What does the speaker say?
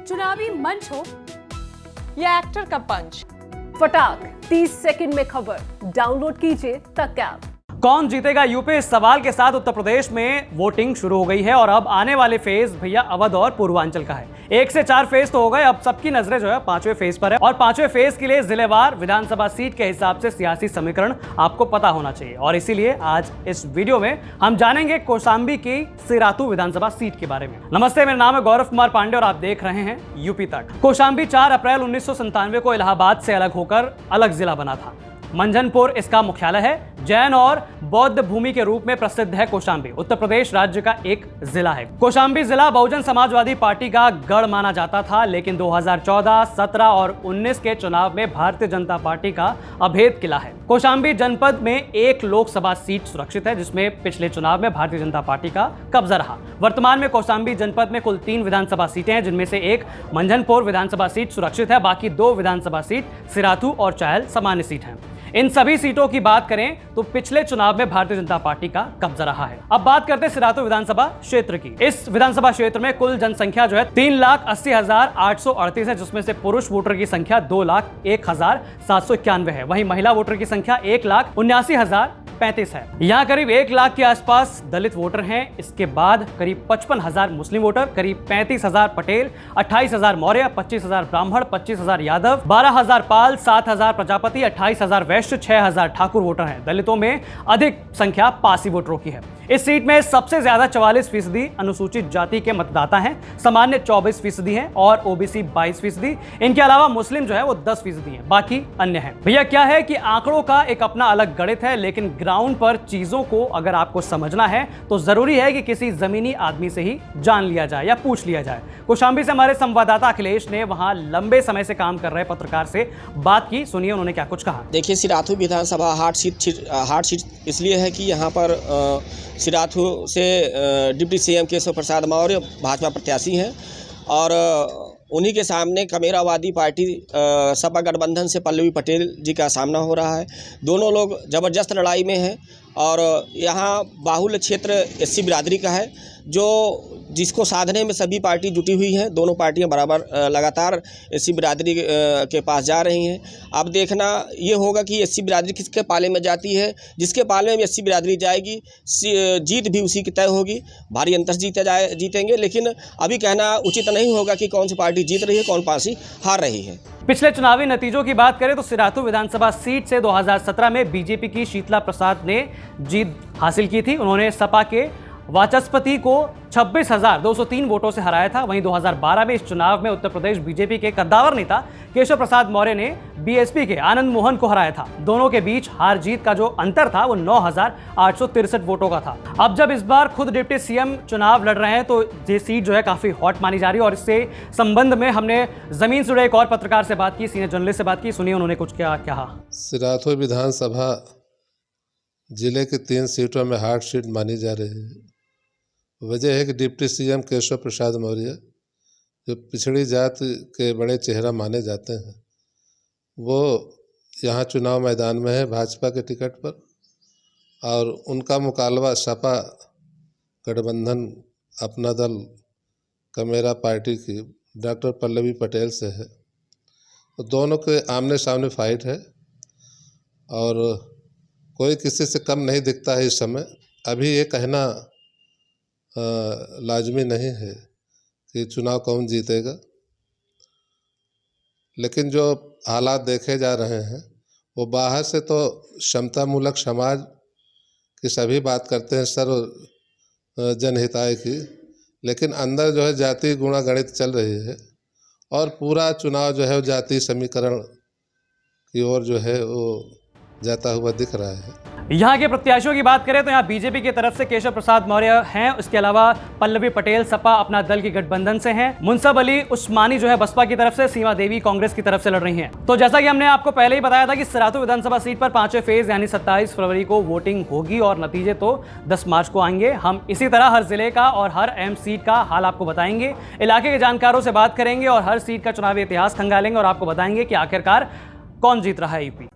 चुनावी मंच हो या एक्टर का पंच, फटाक 30 सेकंड में खबर डाउनलोड कीजिए तक ऐप। कौन जीतेगा यूपी, इस सवाल के साथ उत्तर प्रदेश में वोटिंग शुरू हो गई है और अब आने वाले फेज भैया अवध और पूर्वांचल का है। 1 से 4 फेज तो हो गए, अब सबकी नजरें जो है 5वें फेज पर है और 5वें फेज के लिए जिलेवार विधानसभा सीट के हिसाब से सियासी समीकरण आपको पता होना चाहिए और इसीलिए आज इस वीडियो में हम जानेंगे कौशांबी की सिराथू विधानसभा सीट के बारे में। नमस्ते, मेरा नाम है गौरव कुमार पांडे और आप देख रहे हैं यूपी तक। कौशांबी 4 अप्रैल 1997 को इलाहाबाद से अलग होकर अलग जिला बना था। मंझनपुर इसका मुख्यालय है। जैन और बौद्ध भूमि के रूप में प्रसिद्ध है कौशांबी। उत्तर प्रदेश राज्य का एक जिला है। कौशांबी जिला बहुजन समाजवादी पार्टी का गढ़ माना जाता था, लेकिन 2014, 17 और 19 के चुनाव में भारतीय जनता पार्टी का अभेद किला है। कौशांबी जनपद में 1 लोकसभा सीट सुरक्षित है, जिसमें पिछले चुनाव में भारतीय जनता पार्टी का कब्जा रहा। वर्तमान में कौशांबी जनपद में कुल 3 विधानसभा सीटें हैं, जिनमें से एक मंझनपुर विधानसभा सीट सुरक्षित है, बाकी 2 विधानसभा सीट सिराथू और चायल सामान्य सीट हैं। इन सभी सीटों की बात करें तो पिछले चुनाव में भारतीय जनता पार्टी का कब्जा रहा है। अब बात करते हैं सिराथू विधानसभा क्षेत्र की। इस विधानसभा क्षेत्र में कुल जनसंख्या जो है 3,80,838 है, जिसमें से पुरुष वोटर की संख्या 2,01,791 है। वहीं महिला वोटर की संख्या 1,79,035 है। यहाँ करीब 1 लाख के आसपास दलित वोटर हैं। इसके बाद करीब 55,000 मुस्लिम वोटर, करीब 35,000 पटेल, 28,000 मौर्य, 25,000 ब्राह्मण, 25,000 यादव, 12,000 पाल, 7,000 प्रजापति, 28,000 वैश्य, 6,000 ठाकुर वोटर हैं। दलितों में अधिक संख्या पासी वोटरों की है। इस सीट में सबसे ज्यादा 44% अनुसूचित जाति के मतदाता हैं, सामान्य 24% हैं और ओबीसी 22%। इनके अलावा मुस्लिम जो है वो 10% हैं, बाकी अन्य हैं। भैया क्या है कि आंकड़ों का एक अपना अलग गणित है, लेकिन ग्राउंड पर चीजों को अगर आपको समझना है तो जरूरी है कि किसी जमीनी आदमी से ही जान लिया जाए या पूछ लिया जाए। कौशांबी से हमारे संवाददाता अखिलेश ने वहां लंबे समय से काम कर रहे पत्रकार से बात की, सुनिए उन्होंने क्या कुछ कहा। देखिए, सिराथू विधानसभा हार्ड सीट इसलिए है कि यहाँ पर सिराथू से डिप्टी सीएम केशव प्रसाद मौर्य भाजपा प्रत्याशी हैं और उन्हीं के सामने कमेरावादी पार्टी सपा गठबंधन से पल्लवी पटेल जी का सामना हो रहा है। दोनों लोग ज़बरदस्त लड़ाई में हैं और यहाँ बाहुल्य क्षेत्र एससी बिरादरी का है, जिसको साधने में सभी पार्टी जुटी हुई हैं। दोनों पार्टियां बराबर लगातार एससी बिरादरी के पास जा रही हैं। अब देखना ये होगा कि एससी बिरादरी किसके पाले में जाती है। जिसके पाले में एससी बिरादरी जाएगी, जीत भी उसी की तय होगी। भारी अंतर जीतेंगे, लेकिन अभी कहना उचित नहीं होगा कि कौन सी पार्टी जीत रही है, कौन पार्टी हार रही है। पिछले चुनावी नतीजों की बात करें तो सिराथू विधानसभा सीट से 2017 में बीजेपी की शीतला प्रसाद ने जीत हासिल की थी। उन्होंने सपा के वाचस्पति को 26,203 वोटों से हराया था। वहीं 2012 में इस चुनाव में उत्तर प्रदेश बीजेपी के कद्दावर नेता केशव प्रसाद मौर्य ने बीएसपी के आनंद मोहन को हराया था। दोनों के बीच हार जीत का जो अंतर था वो 9,863 वोटों का था। अब जब इस बार खुद डिप्टी सीएम चुनाव लड़ रहे हैं तो ये सीट जो है काफी हॉट मानी जा रही है और इससे संबंध में हमने जमीन से जुड़े एक और पत्रकार से बात की, सीनियर जर्नलिस्ट से बात की, सुनिए उन्होंने कुछ क्या कहा। सिराथू विधानसभा जिले की 3 सीटों में हार्ड सीट मानी जा रही है। वजह है कि डिप्टी सीएम केशव प्रसाद मौर्य, जो पिछड़ी जाति के बड़े चेहरा माने जाते हैं, वो यहाँ चुनाव मैदान में है भाजपा के टिकट पर और उनका मुकाबला सपा गठबंधन अपना दल कमेरा पार्टी की डॉक्टर पल्लवी पटेल से है। तो दोनों के आमने सामने फाइट है और कोई किसी से कम नहीं दिखता है इस समय। अभी ये कहना लाजमी नहीं है कि चुनाव कौन जीतेगा, लेकिन जो हालात देखे जा रहे हैं वो बाहर से तो समतामूलक समाज की सभी बात करते हैं, सर्व जनहिताय की, लेकिन अंदर जो है जाति गुणा गणित चल रही है और पूरा चुनाव जो है वो जाति समीकरण की ओर जो है वो जाता हुआ दिख रहा है। यहाँ के प्रत्याशियों की बात करें तो यहाँ बीजेपी की तरफ से केशव प्रसाद मौर्य हैं, उसके अलावा पल्लवी पटेल सपा अपना दल की गठबंधन से हैं, मुनसब अली उस्मानी जो है बसपा की तरफ से, सीमा देवी कांग्रेस की तरफ से लड़ रही हैं। तो जैसा कि हमने आपको पहले ही बताया था कि सिराथू विधानसभा सीट पर 5वें फेज यानी 27 फरवरी को वोटिंग होगी और नतीजे तो 10 मार्च को आएंगे। हम इसी तरह हर जिले का और हर अहम सीट का हाल आपको बताएंगे, इलाके के जानकारों से बात करेंगे और हर सीट का चुनावी इतिहास खंगालेंगे और आपको बताएंगे कि आखिरकार कौन जीत रहा है यूपी।